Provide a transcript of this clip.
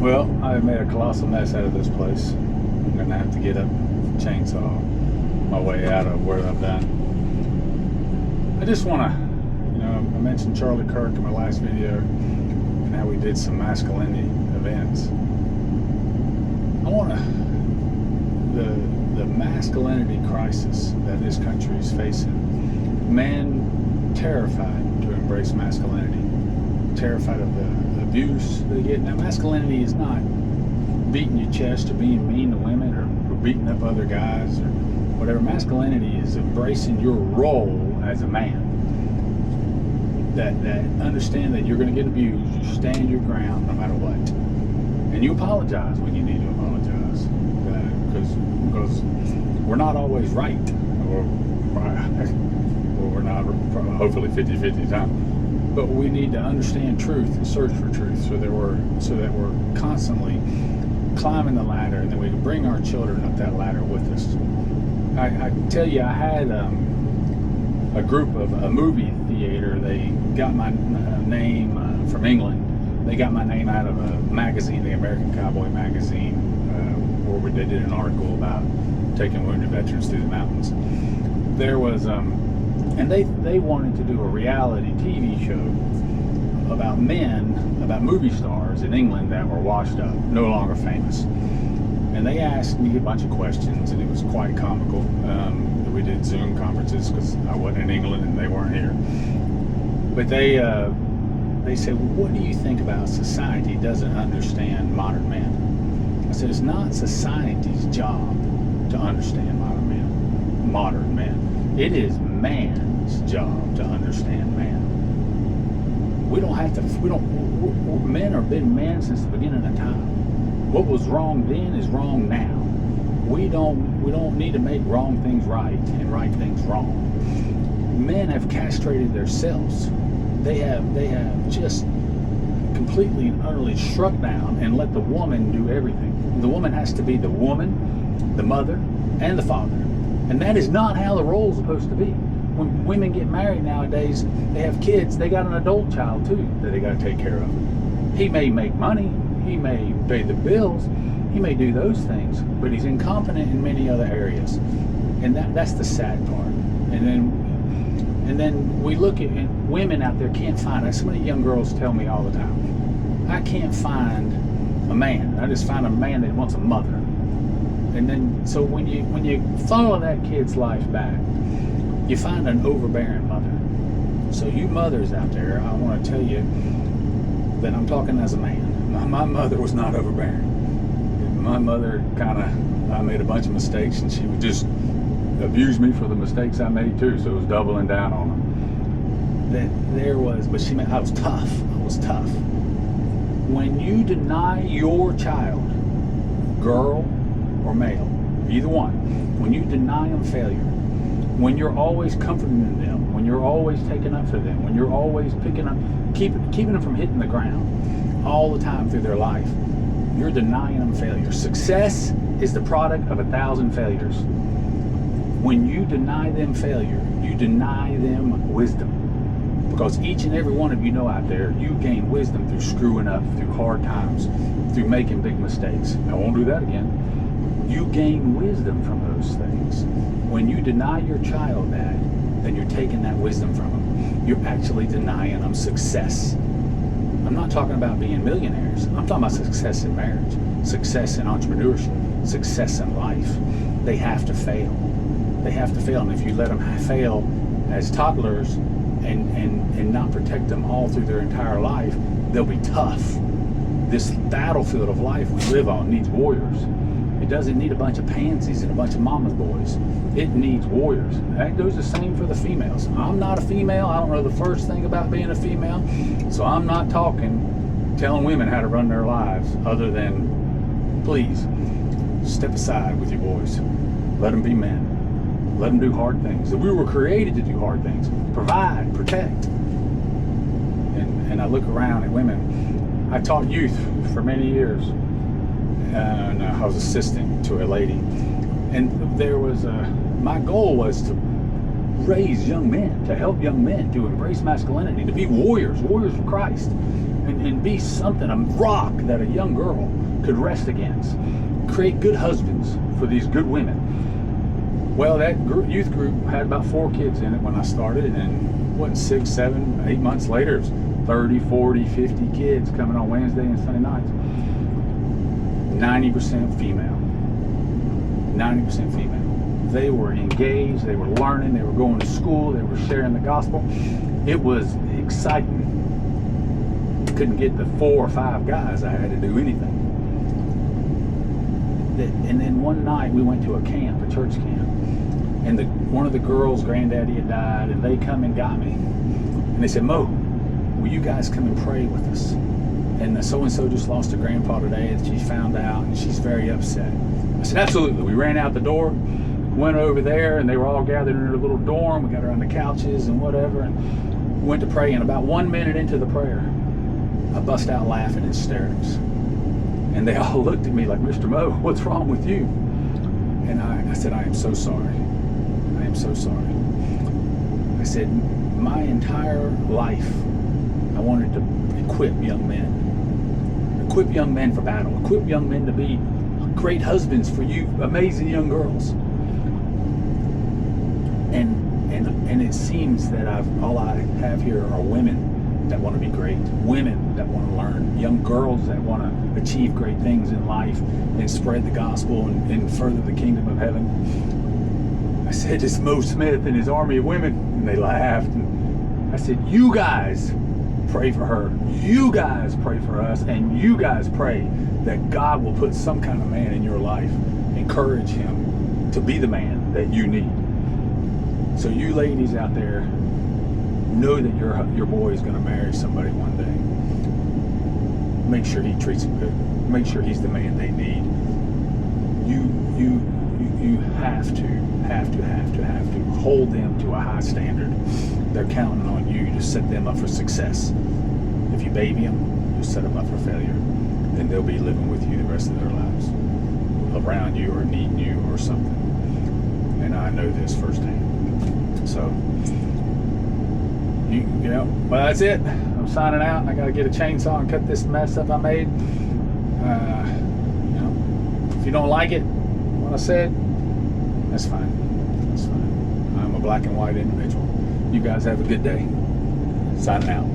Well, I made a colossal mess out of this place. I'm gonna have to get a chainsaw my way out of where I've done. I just wanna, I mentioned Charlie Kirk in my last video and how we did some masculinity events. I wanna, the masculinity crisis that this country is facing, men terrified to embrace masculinity, terrified of the abuse they get. Now, masculinity is not beating your chest or being mean to women or beating up other guys or whatever. Masculinity is embracing your role as a man. That understand that you're going to get abused. You stand your ground no matter what, and you apologize when you need to apologize, because we're not always right, or we're not, hopefully 50-50 time. But we need to understand truth and search for truth, so that we're constantly climbing the ladder, and then we can bring our children up that ladder with us. I tell you, I had a group of a movie theater. They got my name from England. They got my name out of a magazine, the American Cowboy magazine, where they did an article about taking wounded veterans through the mountains. There was and they wanted to do a reality TV show about men, about movie stars in England that were washed up, no longer famous. And they asked me a bunch of questions, and it was quite comical. We did Zoom conferences because I wasn't in England and they weren't here. But they said, well, what do you think about society doesn't understand modern men? I said, it's not society's job to understand modern men. It is man's job to understand man. We don't have to, men have been men since the beginning of time. What was wrong then is wrong now. We don't need to make wrong things right and right things wrong. Men have castrated themselves. They have just completely and utterly struck down and let the woman do everything. The woman has to be the woman, the mother, and the father. And that is not how the role is supposed to be. When women get married nowadays, they have kids, they got an adult child too that they got to take care of. He may make money, he may pay the bills, he may do those things, but he's incompetent in many other areas. And that's the sad part. And then we look at, and women out there can't find, so many young girls tell me all the time, I can't find a man. I just find a man that wants a mother. And then, so when you follow that kid's life back, you find an overbearing mother. So you mothers out there, I want to tell you that I'm talking as a man. My mother was not overbearing. My mother I made a bunch of mistakes, and she would just abuse me for the mistakes I made too. So it was doubling down on them. But I was tough. I was tough. When you deny your child, girl or male, either one, when you deny them failure, when you're always comforting them, when you're always taking up for them, when you're always picking up, keeping them from hitting the ground all the time through their life, you're denying them failure. Success is the product of 1,000 failures. When you deny them failure, you deny them wisdom. Because each and every one of you know out there, you gain wisdom through screwing up, through hard times, through making big mistakes. I won't do that again. You gain wisdom from those things. When you deny your child that, then you're taking that wisdom from them. You're actually denying them success. I'm not talking about being millionaires. I'm talking about success in marriage, success in entrepreneurship, success in life. They have to fail. They have to fail. And if you let them fail as toddlers and not protect them all through their entire life, they'll be tough. This battlefield of life we live on needs warriors. It doesn't need a bunch of pansies and a bunch of mama's boys. It needs warriors. That goes the same for the females. I'm not a female. I don't know the first thing about being a female. So I'm not telling women how to run their lives, other than, please, step aside with your boys. Let them be men. Let them do hard things. We were created to do hard things. Provide, protect. And I look around at women. I taught youth for many years. And I was assistant to a lady, and there was my goal was to raise young men, to help young men to embrace masculinity, to be warriors for Christ. and be something, a rock that a young girl could rest against. Create good husbands for these good women. Well, that youth group had about 4 kids in it when I started, and what, 6, 7, 8 months later, it was 30, 40, 50 kids coming on Wednesday and Sunday nights. 90% female. 90% female. They were engaged, they were learning, they were going to school, they were sharing the gospel. It was exciting. Couldn't get the 4 or 5 guys I had to do anything. And then one night we went to a camp, a church camp, and one of the girls' granddaddy had died, and they come and got me. And they said, Mo, will you guys come and pray with us? And so-and-so just lost her grandpa today, and she found out, and she's very upset. I said, absolutely. We ran out the door, went over there, and they were all gathered in a little dorm. We got around the couches and whatever, and went to pray. And about 1 minute into the prayer, I bust out laughing in hysterics. And they all looked at me like, Mr. Mo, what's wrong with you? And I said, I am so sorry. I am so sorry. I said, my entire life, I wanted to equip young men. Equip young men for battle. Equip young men to be great husbands for you amazing young girls. And it seems that all I have here are women that want to be great, women that want to learn, young girls that want to achieve great things in life and spread the gospel and further the kingdom of heaven. I said, it's Mo Smith and his army of women. And they laughed. And I said, you guys pray for her. You guys pray for us. And you guys pray that God will put some kind of man in your life. Encourage him to be the man that you need. So you ladies out there, know that your boy is going to marry somebody one day. Make sure he treats him good. Make sure he's the man they need. You have to hold them to a high standard. They're counting on you to set them up for success. If you baby them, you set them up for failure. Then they'll be living with you the rest of their lives, around you or needing you or something. And I know this firsthand. So, you know, well, that's it. I'm signing out. I got to get a chainsaw and cut this mess up I made. You know, if you don't like it, what I said, that's fine. That's fine. I'm a black and white individual. You guys have a good day. Signing out.